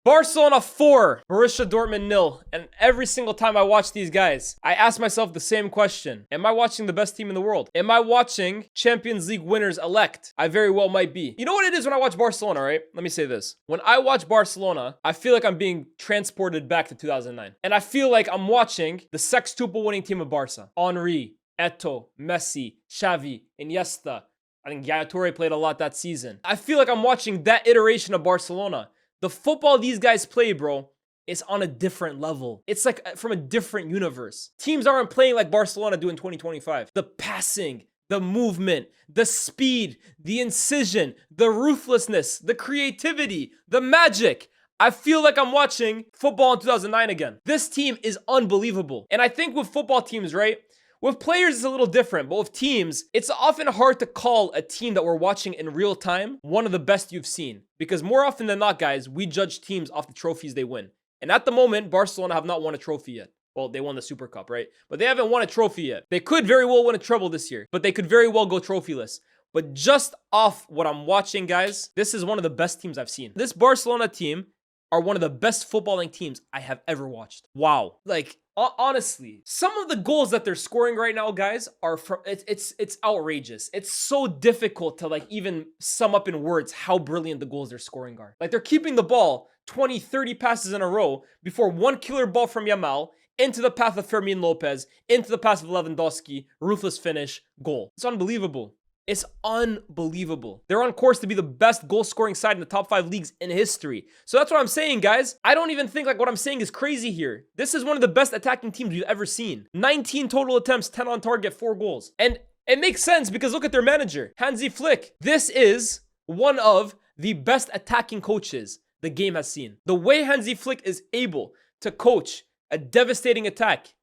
Barcelona 4, Borussia Dortmund 0. And every single time I watch these guys, I ask myself the same question. Am I watching the best team in the world? Am I watching Champions League winners elect? I very well might be. You know what it is when I watch Barcelona, right? Let me say this. When I watch Barcelona, I feel like I'm being transported back to 2009. And I feel like I'm watching the sextuple winning team of Barca. Henry, Eto'o, Messi, Xavi, Iniesta. I think Yaya Toure played a lot that season. I feel like I'm watching that iteration of Barcelona. The football these guys play, bro, is on a different level. It's like from a different universe. Teams aren't playing like Barcelona do in 2025. The passing, the movement, the speed, the incision, the ruthlessness, the creativity, the magic. I feel like I'm watching football in 2009 again. This team is unbelievable. And I think with football teams, right? With players, it's a little different, but with teams, it's often hard to call a team that we're watching in real time one of the best you've seen. Because more often than not, guys, we judge teams off the trophies they win. And at the moment, Barcelona have not won a trophy yet. Well, they won the Super Cup, right? But they haven't won a trophy yet. They could very well win a treble this year, but they could very well go trophyless. But just off what I'm watching, guys, this is one of the best teams I've seen. This Barcelona team are one of the best footballing teams I have ever watched. Wow. Like, honestly, some of the goals that they're scoring right now, guys, are from it's outrageous. It's so difficult to like even sum up in words how brilliant the goals they're scoring are. Like they're keeping the ball 20, 30 passes in a row before one killer ball from Yamal into the path of Fermin Lopez, into the path of Lewandowski, ruthless finish, goal. It's unbelievable. It's unbelievable. They're on course to be the best goal-scoring side in the top 5 leagues in history. So that's what I'm saying, guys. I don't even think like what I'm saying is crazy here. This is one of the best attacking teams we've ever seen. 19 total attempts, 10 on target, 4 goals. And it makes sense because look at their manager, Hansi Flick. This is one of the best attacking coaches the game has seen. The way Hansi Flick is able to coach a devastating attack,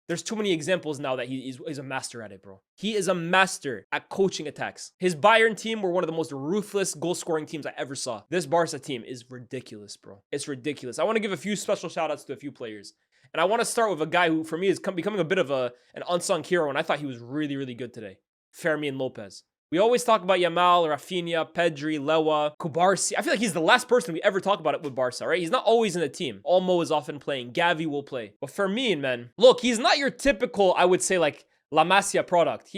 there's too many examples now that he's a master at it, bro. He is a master at coaching attacks. His Bayern team were one of the most ruthless goal-scoring teams I ever saw. This Barca team is ridiculous, bro. It's ridiculous. I want to give a few special shout-outs to a few players. And I want to start with a guy who, for me, is becoming a bit of an unsung hero, and I thought he was really, really good today. Fermin Lopez. We always talk about Yamal, Rafinha, Pedri, Lewa, Kubarsi. I feel like he's the last person we ever talk about it with Barca, right? He's not always in the team. Olmo is often playing. Gavi will play. But Fermin, man, look, he's not your typical, I would say, like, La Masia product.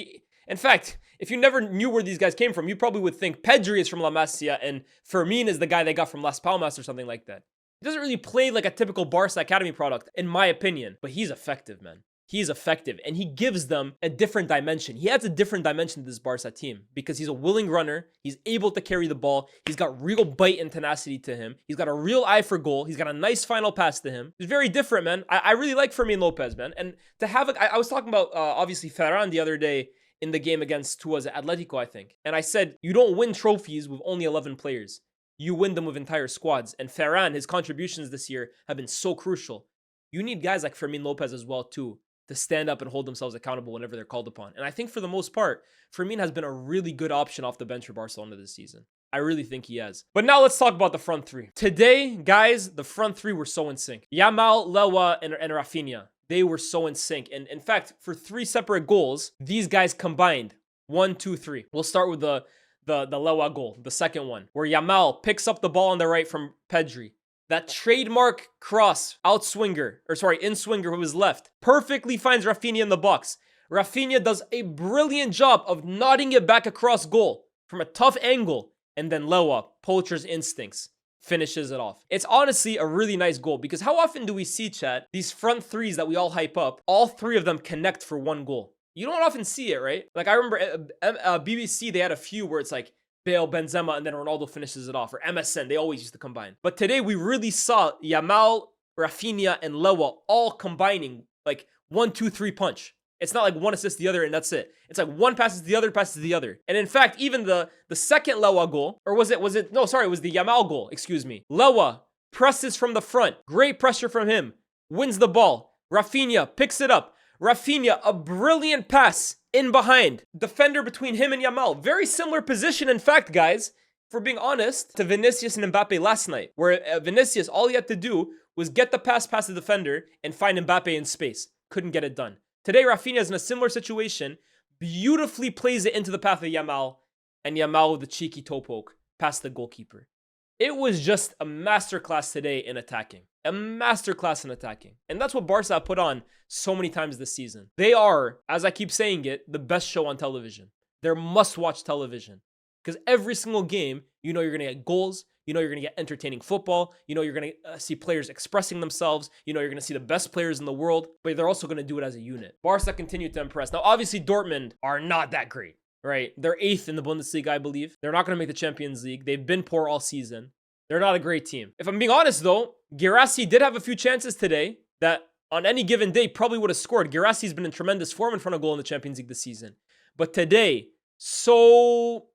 In fact, if you never knew where these guys came from, you probably would think Pedri is from La Masia and Fermin is the guy they got from Las Palmas or something like that. He doesn't really play like a typical Barca Academy product, in my opinion. But he's effective, man. He's effective, and he gives them a different dimension. He adds a different dimension to this Barca team because he's a willing runner. He's able to carry the ball. He's got real bite and tenacity to him. He's got a real eye for goal. He's got a nice final pass to him. He's very different, man. I really like Fermin Lopez, man. And to have I was talking about, obviously, Ferran the other day in the game against, who was it? Atletico, I think. And I said, you don't win trophies with only 11 players. You win them with entire squads. And Ferran, his contributions this year have been so crucial. You need guys like Fermin Lopez as well, too, to stand up and hold themselves accountable whenever they're called upon. And I think for the most part, Fermin has been a really good option off the bench for Barcelona this season. I really think he has. But now let's talk about the front three. Today, guys, the front three were so in sync. Yamal, Lewa, and Rafinha. They were so in sync. And in fact, for 3 separate goals, these guys combined. 1, 2, 3. We'll start with the Lewa goal, the second one, where Yamal picks up the ball on the right from Pedri. That trademark cross in-swinger with his left perfectly finds Rafinha in the box. Rafinha does a brilliant job of nodding it back across goal from a tough angle. And then Lewa, poacher's instincts, finishes it off. It's honestly a really nice goal because how often do we see, chat, these front threes that we all hype up, all 3 of them connect for 1 goal? You don't often see it, right? Like I remember BBC, they had a few where it's like, Bale, Benzema, and then Ronaldo finishes it off. Or MSN, they always used to combine. But today we really saw Yamal, Rafinha, and Lewa all combining like 1, 2, 3 punch. It's not like one assists the other and that's it. It's like one passes the other, passes the other. And in fact, even the second Lewa goal, or was it the Yamal goal, excuse me. Lewa presses from the front. Great pressure from him. Wins the ball. Rafinha picks it up. Rafinha, a brilliant pass in behind. Defender between him and Yamal. Very similar position, in fact, guys, for being honest, to Vinicius and Mbappe last night, where Vinicius, all he had to do was get the pass past the defender and find Mbappe in space. Couldn't get it done. Today, Rafinha is in a similar situation, beautifully plays it into the path of Yamal, and Yamal with the cheeky toe poke past the goalkeeper. It was just a masterclass today in attacking. A masterclass in attacking. And that's what Barca put on so many times this season. They are, as I keep saying it, the best show on television. They're must-watch television. Because every single game, you know you're going to get goals. You know you're going to get entertaining football. You know you're going to see players expressing themselves. You know you're going to see the best players in the world. But they're also going to do it as a unit. Barca continue to impress. Now, obviously, Dortmund are not that great, right? They're 8th in the Bundesliga, I believe. They're not going to make the Champions League. They've been poor all season. They're not a great team. If I'm being honest, though, Guirassy did have a few chances today that on any given day probably would have scored. Guirassy's been in tremendous form in front of goal in the Champions League this season. But today, so,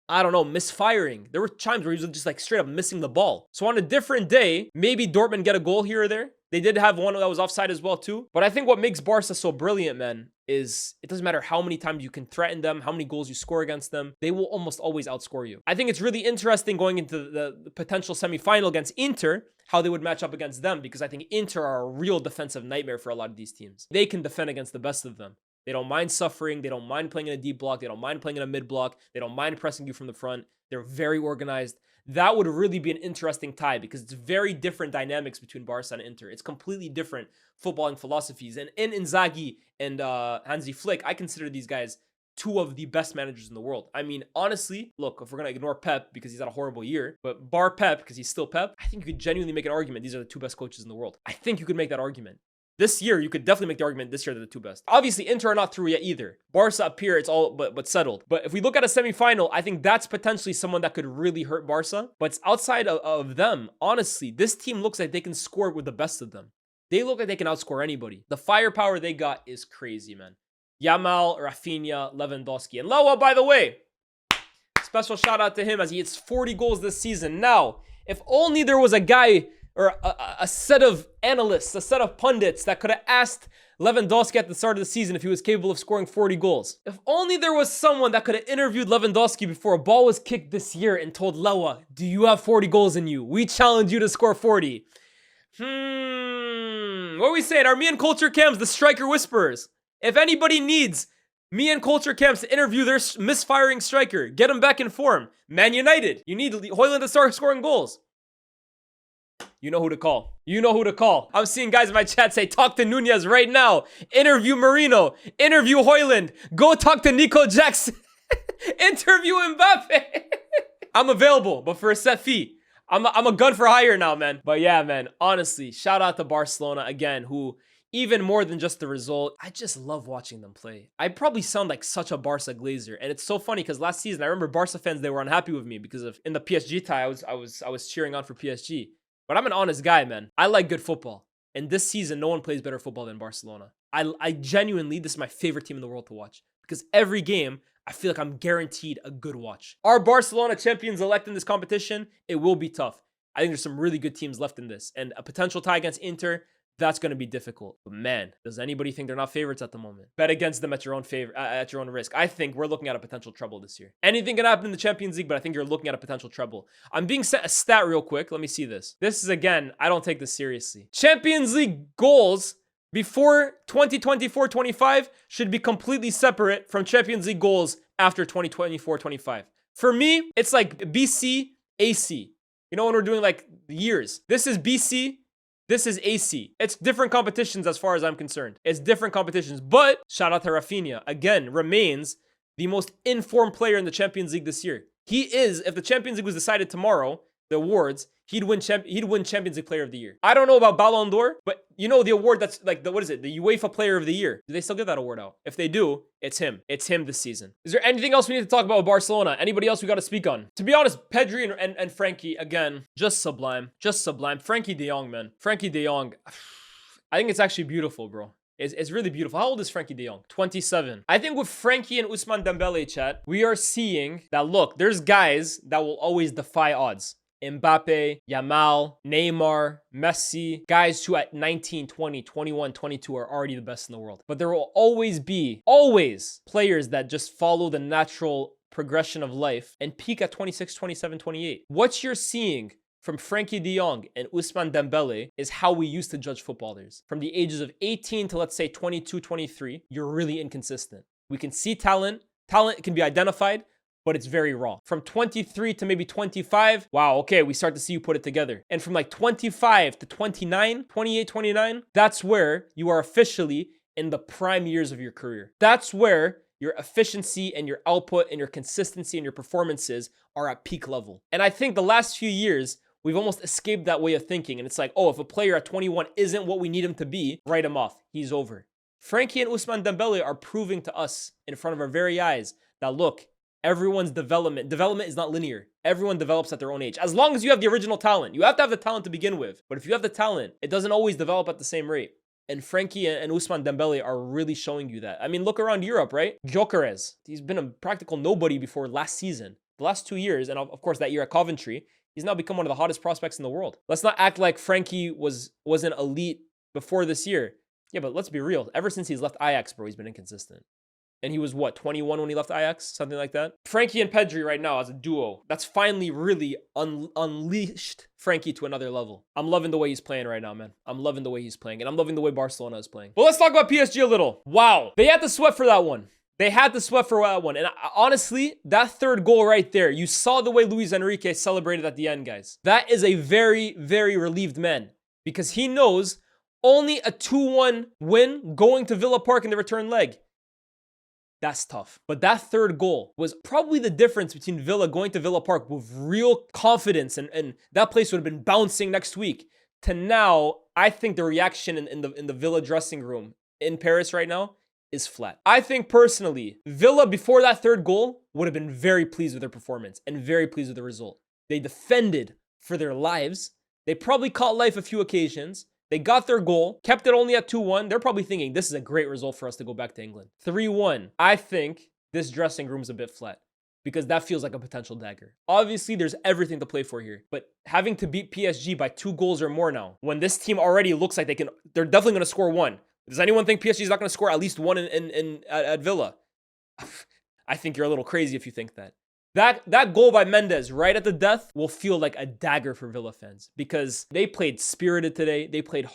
I don't know, misfiring. There were times where he was just like straight up missing the ball. So on a different day, maybe Dortmund get a goal here or there. They did have one that was offside as well too. But I think what makes Barca so brilliant, man, is it doesn't matter how many times you can threaten them, how many goals you score against them. They will almost always outscore you. I think it's really interesting going into the potential semifinal against Inter, how they would match up against them, because I think Inter are a real defensive nightmare for a lot of these teams. They can defend against the best of them. They don't mind suffering. They don't mind playing in a deep block. They don't mind playing in a mid block. They don't mind pressing you from the front. They're very organized. That would really be an interesting tie because it's very different dynamics between Barca and Inter. It's completely different footballing philosophies. And in Inzaghi and Hansi Flick, I consider these guys two of the best managers in the world. I mean, honestly, look, if we're going to ignore Pep because he's had a horrible year, but bar Pep because he's still Pep, I think you could genuinely make an argument these are the two best coaches in the world. I think you could make that argument. This year, you could definitely make the argument this year they're the two best. Obviously, Inter are not through yet either. Barca up here, it's all but settled. But if we look at a semifinal, I think that's potentially someone that could really hurt Barca. But outside of them, honestly, this team looks like they can score with the best of them. They look like they can outscore anybody. The firepower they got is crazy, man. Yamal, Rafinha, Lewandowski. And Lewa, by the way, special shout out to him as he hits 40 goals this season. Now, if only there was a guy or a set of analysts, a set of pundits that could have asked Lewandowski at the start of the season if he was capable of scoring 40 goals. If only there was someone that could have interviewed Lewandowski before a ball was kicked this year and told Lewa, do you have 40 goals in you? We challenge you to score 40. What are we saying? Are me and Culture Cams the striker whisperers? If anybody needs me and Culture Camps to interview their misfiring striker, get him back in form. Man United, you need Højlund to start scoring goals. You know who to call. You know who to call. I'm seeing guys in my chat say, talk to Nunez right now. Interview Marino. Interview Højlund. Go talk to Nico Jackson. Interview Mbappe. I'm available, but for a set fee. I'm a gun for hire now, man. But yeah, man, honestly, shout out to Barcelona again, who, even more than just the result, I just love watching them play. I probably sound like such a Barca glazer, and it's so funny because last season I remember Barca fans, they were unhappy with me because of in the PSG tie I was cheering on for PSG. But I'm an honest guy, man. I like good football, and this season no one plays better football than Barcelona. I genuinely, this is my favorite team in the world to watch because every game I feel like I'm guaranteed a good watch. Are Barcelona champions elect in this competition? It will be tough. I think there's some really good teams left in this, and a potential tie against Inter. That's going to be difficult. But man, does anybody think they're not favorites at the moment? Bet against them at your own at your own risk. I think we're looking at a potential treble this year. Anything can happen in the Champions League, but I think you're looking at a potential treble. I'm being sent a stat real quick. Let me see this. This is, again, I don't take this seriously. Champions League goals before 2024-25 should be completely separate from Champions League goals after 2024-25. For me, it's like BC, AC. You know when we're doing like years. This is BC. This is AC. It's different competitions as far as I'm concerned. It's different competitions. But shout out to Rafinha. Again, remains the most informed player in the Champions League this year. He is, if the Champions League was decided tomorrow, the awards, he'd win Champions League Player of the Year. I don't know about Ballon d'Or, but you know the award that's like, what is it? The UEFA Player of the Year. Do they still give that award out? If they do, it's him. It's him this season. Is there anything else we need to talk about with Barcelona? Anybody else we got to speak on? To be honest, Pedri and Frankie, again, just sublime. Just sublime. Frankie de Jong, man. Frankie de Jong. I think it's actually beautiful, bro. It's really beautiful. How old is Frankie de Jong? 27. I think with Frankie and Ousmane Dembele, chat, we are seeing that, look, there's guys that will always defy odds. Mbappe, Yamal, Neymar, Messi, guys who at 19, 20, 21, 22 are already the best in the world. But there will always be, players that just follow the natural progression of life and peak at 26, 27, 28. What you're seeing from Frankie de Jong and Ousmane Dembele is how we used to judge footballers. From the ages of 18 to, let's say, 22, 23, you're really inconsistent. We can see talent. Talent can be identified, but it's very raw. From 23 to maybe 25, wow, okay, we start to see you put it together. And from like 25 to 29, 28, 29, that's where you are officially in the prime years of your career. That's where your efficiency and your output and your consistency and your performances are at peak level. And I think the last few years, we've almost escaped that way of thinking. And it's like, oh, if a player at 21 isn't what we need him to be, write him off. He's over. Frankie and Ousmane Dembele are proving to us in front of our very eyes that, look, everyone's development is not linear. Everyone develops at their own age. As long as you have the original talent. You have to have the talent to begin with. But if you have the talent, it doesn't always develop at the same rate. And Frankie and Ousmane Dembele are really showing you that. I mean, look around Europe, right? Gyökeres, he's been a practical nobody before last season. The last 2 years, and of course that year at Coventry, he's now become one of the hottest prospects in the world. Let's not act like Frankie wasn't elite before this year. Yeah, but let's be real. Ever since he's left Ajax, bro, he's been inconsistent. And he was, what, 21 when he left Ajax? Something like that. Frankie and Pedri right now as a duo. That's finally really unleashed Frankie to another level. I'm loving the way he's playing right now, man. I'm loving the way he's playing. And I'm loving the way Barcelona is playing. Well, let's talk about PSG a little. Wow. They had to sweat for that one. They had to sweat for that one. And honestly, that third goal right there, you saw the way Luis Enrique celebrated at the end, guys. That is a very, very relieved man. Because he knows only a 2-1 win going to Villa Park in the return leg. That's tough. But that third goal was probably the difference between Villa going to Villa Park with real confidence and that place would have been bouncing next week to now. I think the reaction in the Villa dressing room in Paris right now is flat. I think personally, Villa before that third goal would have been very pleased with their performance and very pleased with the result. They defended for their lives. They probably caught life a few occasions. They got their goal, kept it only at 2-1. They're probably thinking, this is a great result for us to go back to England. 3-1. I think this dressing room's a bit flat because that feels like a potential dagger. Obviously, there's everything to play for here, but having to beat PSG by 2 goals or more now, when this team already looks like they're definitely going to score 1. Does anyone think PSG is not going to score at least 1 at Villa? I think you're a little crazy if you think that. That goal by Mendes right at the death will feel like a dagger for Villa fans because they played spirited today. They played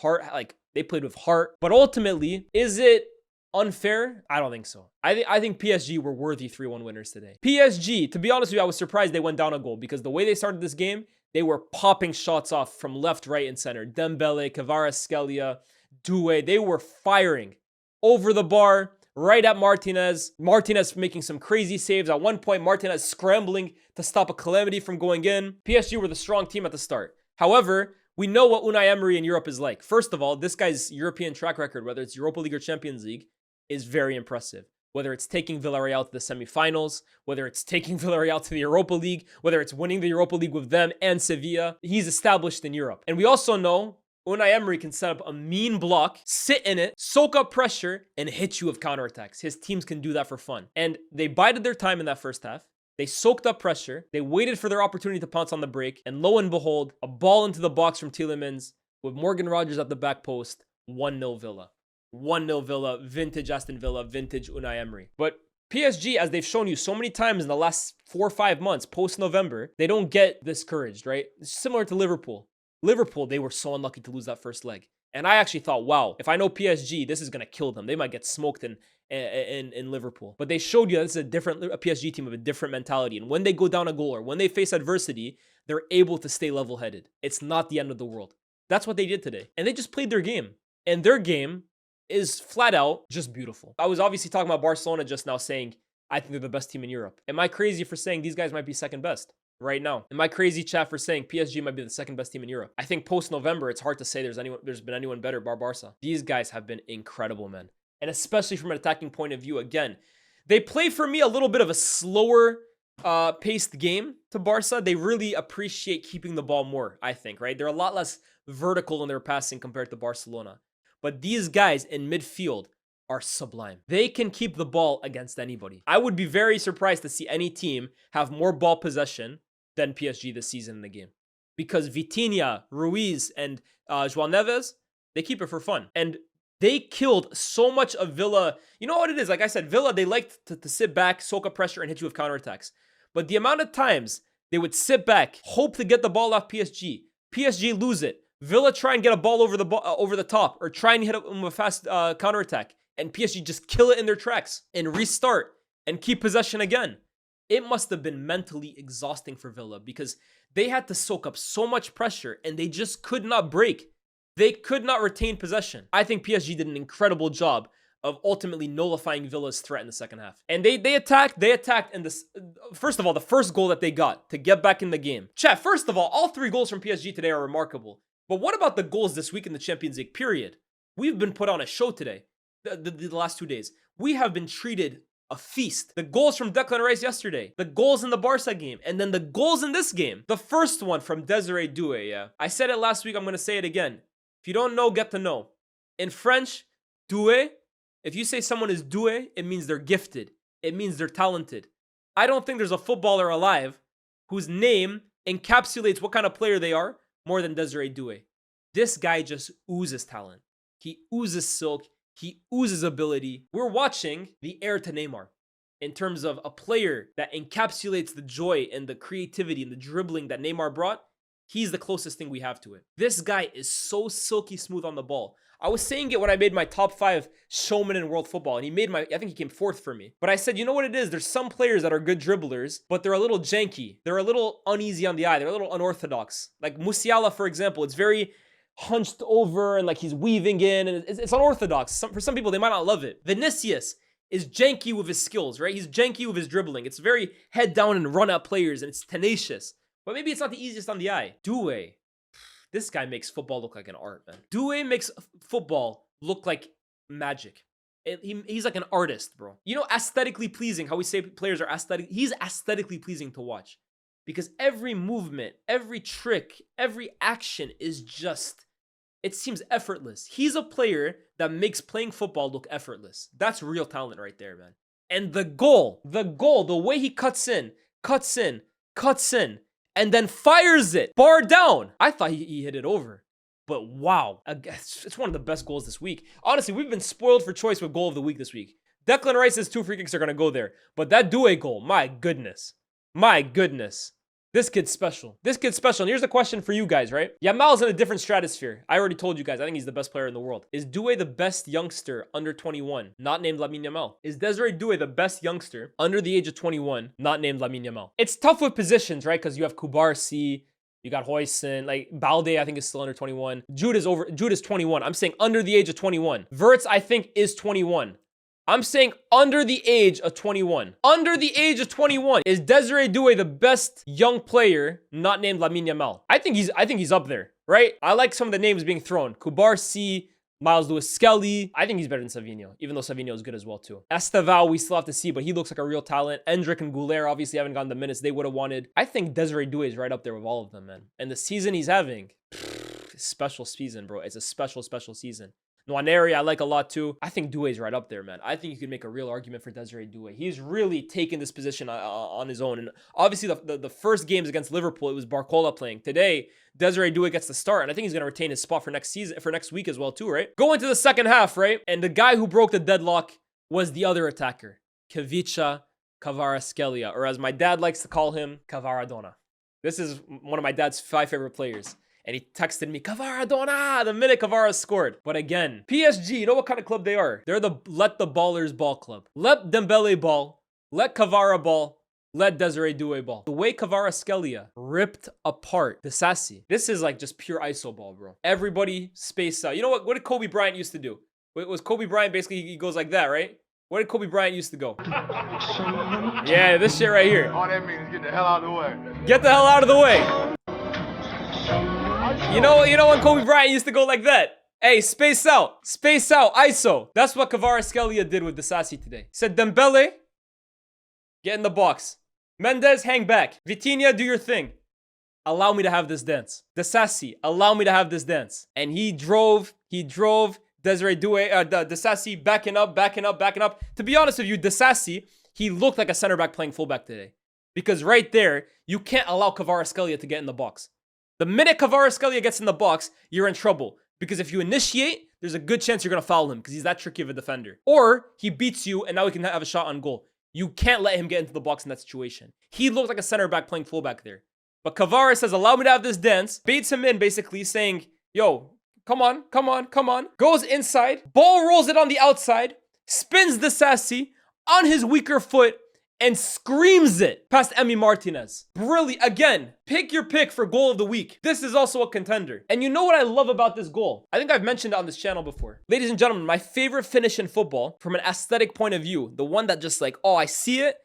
they played with heart. But ultimately, is it unfair? I don't think so. I think PSG were worthy 3-1 winners today. PSG, to be honest with you, I was surprised they went down a goal because the way they started this game, they were popping shots off from left, right, and center. Dembele, Kvaratskhelia, Doué, they were firing over the bar. Right at Martinez. Martinez making some crazy saves. At one point, Martinez scrambling to stop a calamity from going in. PSG were the strong team at the start. However, we know what Unai Emery in Europe is like. First of all, this guy's European track record, whether it's Europa League or Champions League, is very impressive. Whether it's taking Villarreal to the semifinals, whether it's taking Villarreal to the Europa League, whether it's winning the Europa League with them and Sevilla, he's established in Europe. And we also know Unai Emery can set up a mean block, sit in it, soak up pressure, and hit you with counterattacks. His teams can do that for fun. And they bided their time in that first half. They soaked up pressure. They waited for their opportunity to pounce on the break. And lo and behold, a ball into the box from Tielemans with Morgan Rogers at the back post. 1-0 Villa. 1-0 Villa. Vintage Aston Villa. Vintage Unai Emery. But PSG, as they've shown you so many times in the last 4 or 5 months, post-November, they don't get discouraged, right? It's similar to Liverpool. Liverpool, they were so unlucky to lose that first leg. And I actually thought, wow, if I know PSG, this is going to kill them. They might get smoked in Liverpool. But they showed you that this is a PSG team with a different mentality. And when they go down a goal or when they face adversity, they're able to stay level-headed. It's not the end of the world. That's what they did today. And they just played their game. And their game is flat out just beautiful. I was obviously talking about Barcelona just now saying, I think they're the best team in Europe. Am I crazy for saying these guys might be second best? Right now. Am I crazy, chat, for saying PSG might be the second best team in Europe? I think post-November, it's hard to say there's been anyone better bar Barca. These guys have been incredible, man. And especially from an attacking point of view, again, they play for me a little bit of a slower paced game to Barca. They really appreciate keeping the ball more, I think, right? They're a lot less vertical in their passing compared to Barcelona. But these guys in midfield are sublime. They can keep the ball against anybody. I would be very surprised to see any team have more ball possession than PSG this season in the game. Because Vitinha, Ruiz, and João Neves, they keep it for fun. And they killed so much of Villa. You know what it is? Like I said, Villa, they like to sit back, soak up pressure, and hit you with counterattacks. But the amount of times they would sit back, hope to get the ball off PSG. PSG lose it. Villa try and get a ball over the top, or try and hit them with a fast counterattack. And PSG just kill it in their tracks and restart and keep possession again. It must have been mentally exhausting for Villa because they had to soak up so much pressure and they just could not break. They could not retain possession. I think PSG did an incredible job of ultimately nullifying Villa's threat in the second half. And they attacked, and this, first of all, the first goal that they got to get back in the game. Chat, first of all 3 goals from PSG today are remarkable. But what about the goals this week in the Champions League, period? We've been put on a show today, the last 2 days. We have been treated a feast. The goals from Declan Rice yesterday, the goals in the Barca game, and then the goals in this game. The first one from Desiree Doué, yeah. I said it last week, I'm going to say it again. If you don't know, get to know. In French, doué, if you say someone is doué, it means they're gifted. It means they're talented. I don't think there's a footballer alive whose name encapsulates what kind of player they are more than Desiree Doué. This guy just oozes talent. He oozes silk. He oozes ability. We're watching the heir to Neymar in terms of a player that encapsulates the joy and the creativity and the dribbling that Neymar brought. He's the closest thing we have to it. This guy is so silky smooth on the ball. I was saying it when I made my top 5 showmen in world football, and I think he came 4th for me. But I said, you know what it is? There's some players that are good dribblers, but they're a little janky. They're a little uneasy on the eye. They're a little unorthodox. Like Musiala, for example, it's very hunched over and like he's weaving in, and it's unorthodox. For some people, they might not love it. Vinicius is janky with his skills, right? He's janky with his dribbling. It's very head down and run out players, and it's tenacious. But maybe it's not the easiest on the eye. Doué. This guy makes football look like an art, man. Doué makes football look like magic. He's like an artist, bro. You know, aesthetically pleasing, how we say players are aesthetic. He's aesthetically pleasing to watch. Because every movement, every trick, every action is just, it seems effortless. He's a player that makes playing football look effortless. That's real talent right there, man. And the goal, the way he cuts in, and then fires it, bar down. I thought he hit it over. But wow, it's one of the best goals this week. Honestly, we've been spoiled for choice with goal of the week this week. Declan Rice's 2 free kicks are going to go there. But that Doué goal, my goodness. My goodness. This kid's special. This kid's special. And here's the question for you guys, right? Yamal's in a different stratosphere. I already told you guys, I think he's the best player in the world. Is Doué the best youngster under 21, not named Lamine Yamal? Is Desiree Doué the best youngster under the age of 21, not named Lamine Yamal? It's tough with positions, right? Because you have Kubarsi, you got Hoyson, like Balde, I think is still under 21. Jude is 21. I'm saying under the age of 21. Wirtz, I think, is 21. I'm saying under the age of 21. Under the age of 21. Is Desiree Doué the best young player not named Lamine Yamal? I think he's up there, right? I like some of the names being thrown. Kubarsi, Miles Lewis-Skelly. I think he's better than Savinho, even though Savinho is good as well too. Estevao, we still have to see, but he looks like a real talent. Endrick and Goulet obviously haven't gotten the minutes they would have wanted. I think Desiree Doué is right up there with all of them, man. And the season he's having, special season, bro. It's a special season. Nwaneri, I like a lot too. I think Doué's right up there, man. I think you could make a real argument for Desiree Doué. He's really taken this position on his own. And obviously, the first games against Liverpool, it was Barcola playing. Today, Desiree Doué gets the start, and I think he's going to retain his spot for next week as well too, right? Go into the second half, right? And the guy who broke the deadlock was the other attacker, Kvicha Kvaratskhelia, or as my dad likes to call him, Kvaradona. This is one of my dad's 5 favorite players. And he texted me, Kvaradona, the minute Kvara scored. But again, PSG, you know what kind of club they are? They're the let the ballers ball club. Let Dembele ball, let Kvara ball, let Desiree Doué ball. The way Kvaratskhelia ripped apart Disasi, this is like just pure ISO ball, bro. Everybody spaced out. You know what did Kobe Bryant used to do? Was Kobe Bryant basically, he goes like that, right? Where did Kobe Bryant used to go? Yeah, this shit right here. All that means get the hell out of the way. Get the hell out of the way. You know when Kobe Bryant used to go like that? Hey, space out, ISO. That's what Kvaratskhelia did with Disasi today. He said, Dembele, get in the box. Mendes, hang back. Vitinha, do your thing. Allow me to have this dance. Disasi, allow me to have this dance. And he drove Desiree Doué, Disasi backing up. To be honest with you, Disasi, he looked like a center back playing fullback today. Because right there, you can't allow Kvaratskhelia to get in the box. The minute Kvaratskhelia gets in the box, you're in trouble. Because if you initiate, there's a good chance you're going to foul him because he's that tricky of a defender. Or he beats you and now he can have a shot on goal. You can't let him get into the box in that situation. He looked like a center back playing fullback there. But Kvara says, allow me to have this dance. Baits him in basically saying, yo, come on. Goes inside. Ball rolls it on the outside. Spins Disasi on his weaker foot. and screams it past Emi Martinez. Brilliant. Again, pick your pick for goal of the week. This is also a contender. And you know what I love about this goal? I think I've mentioned it on this channel before. Ladies and gentlemen, my favorite finish in football from an aesthetic point of view, the one that just like, oh, I see it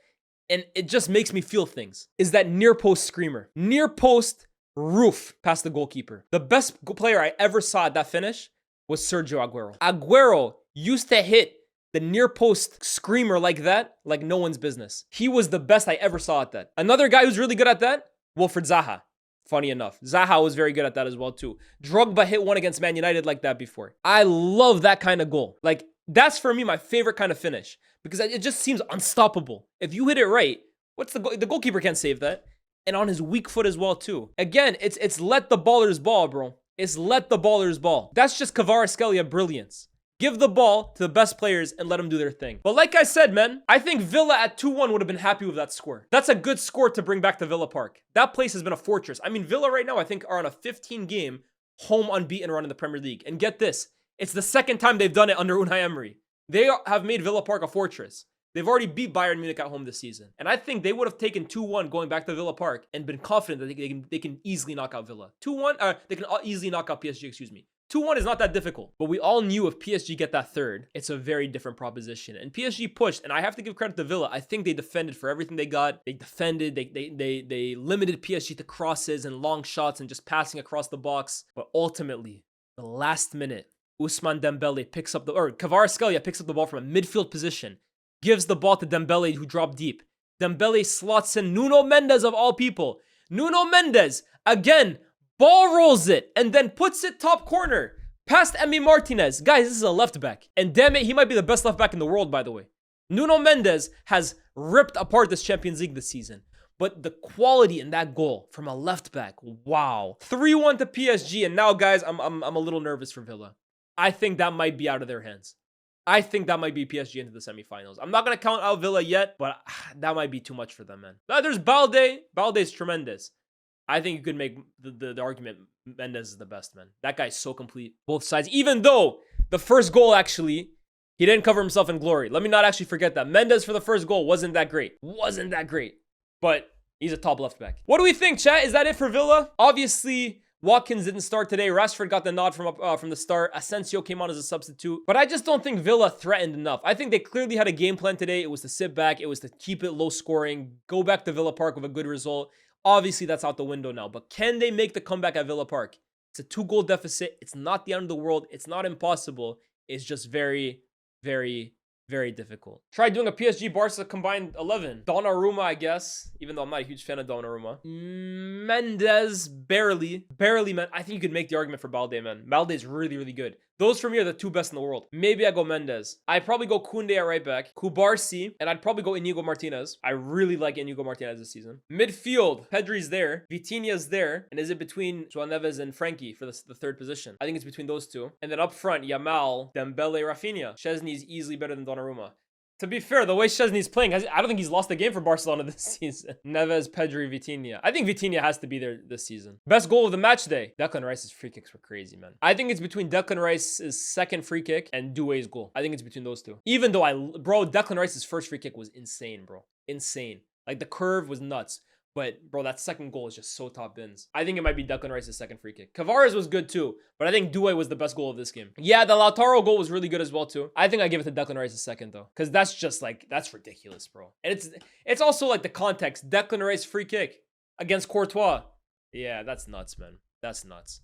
and it just makes me feel things, is that near post screamer. Near post roof past the goalkeeper. The best player I ever saw at that finish was Sergio Aguero. Aguero used to hit the near post screamer like that, like no one's business. He was the best I ever saw at that. Another guy who's really good at that, Wilfried Zaha. Funny enough, Zaha was very good at that as well too. Drogba hit one against Man United like that before. I love that kind of goal. Like, that's for me my favorite kind of finish because it just seems unstoppable. If you hit it right, what's the goal? The goalkeeper can't save that. And on his weak foot as well too. Again, it's let the ballers ball, bro. It's let the ballers ball. That's just Kvaratskhelia brilliance. Give the ball to the best players and let them do their thing. But like I said, man, I think Villa at 2-1 would have been happy with that score. That's a good score to bring back to Villa Park. That place has been a fortress. I mean, Villa right now, I think, are on a 15-game home unbeaten run in the Premier League. And get this, it's the second time they've done it under Unai Emery. They have made Villa Park a fortress. They've already beat Bayern Munich at home this season. And I think they would have taken 2-1 going back to Villa Park and been confident that they can easily knock out Villa. 2-1, they can easily knock out PSG, excuse me. 2-1 is not that difficult, but we all knew if PSG get that third, it's a very different proposition. And PSG pushed, and I have to give credit to Villa. I think they defended for everything they got. They defended, they limited PSG to crosses and long shots and just passing across the box. But ultimately, the last minute, Ousmane Dembele Kvaratskhelia picks up the ball from a midfield position, gives the ball to Dembele who dropped deep. Dembele slots in Nuno Mendes of all people. Nuno Mendes, again, ball rolls it and then puts it top corner past Emi Martinez. Guys, this is a left back. And damn it, he might be the best left back in the world, by the way. Nuno Mendes has ripped apart this Champions League this season. But the quality in that goal from a left back, wow. 3-1 to PSG. And now, guys, I'm a little nervous for Villa. I think that might be out of their hands. I think that might be PSG into the semifinals. I'm not going to count out Villa yet, but that might be too much for them, man. There's Balde. Balde's tremendous. I think you could make the argument Mendes is the best, man. That guy's so complete. Both sides. Even though the first goal, actually, he didn't cover himself in glory. Let me not actually forget that. Mendes for the first goal wasn't that great. Wasn't that great. But he's a top left back. What do we think, chat? Is that it for Villa? Obviously, Watkins didn't start today. Rashford got the nod from the start. Asensio came on as a substitute. But I just don't think Villa threatened enough. I think they clearly had a game plan today. It was to sit back. It was to keep it low scoring. Go back to Villa Park with a good result. Obviously, that's out the window now. But can they make the comeback at Villa Park? It's a 2-goal deficit. It's not the end of the world. It's not impossible. It's just very, very, very difficult. Try doing a PSG Barca combined 11. Donnarumma, I guess. Even though I'm not a huge fan of Donnarumma. Mendes, barely, man. I think you could make the argument for Balde, man. Balde is really, really good. Those for me are the two best in the world. Maybe I go Mendes. I'd probably go Koundé at right back. Kubarsi. And I'd probably go Inigo Martinez. I really like Inigo Martinez this season. Midfield. Pedri's there. Vitinha's there. And is it between João Neves and Frankie for the third position? I think it's between those two. And then up front, Yamal, Dembele, Rafinha. Szczesny's easily better than Donnarumma. To be fair, the way Szczesny's playing, I don't think he's lost a game for Barcelona this season. Neves, Pedri, Vitinha. I think Vitinha has to be there this season. Best goal of the match day. Declan Rice's free kicks were crazy, man. I think it's between Declan Rice's second free kick and Doué's goal. I think it's between those two. Even though Declan Rice's first free kick was insane, bro. Insane. Like, the curve was nuts. But, bro, that second goal is just so top bins. I think it might be Declan Rice's second free kick. Kvara's was good too, but I think Doué was the best goal of this game. Yeah, the Lautaro goal was really good as well too. I think I give it to Declan Rice's second though, because that's just like, that's ridiculous, bro. And it's also like the context. Declan Rice free kick against Courtois. Yeah, that's nuts, man. That's nuts.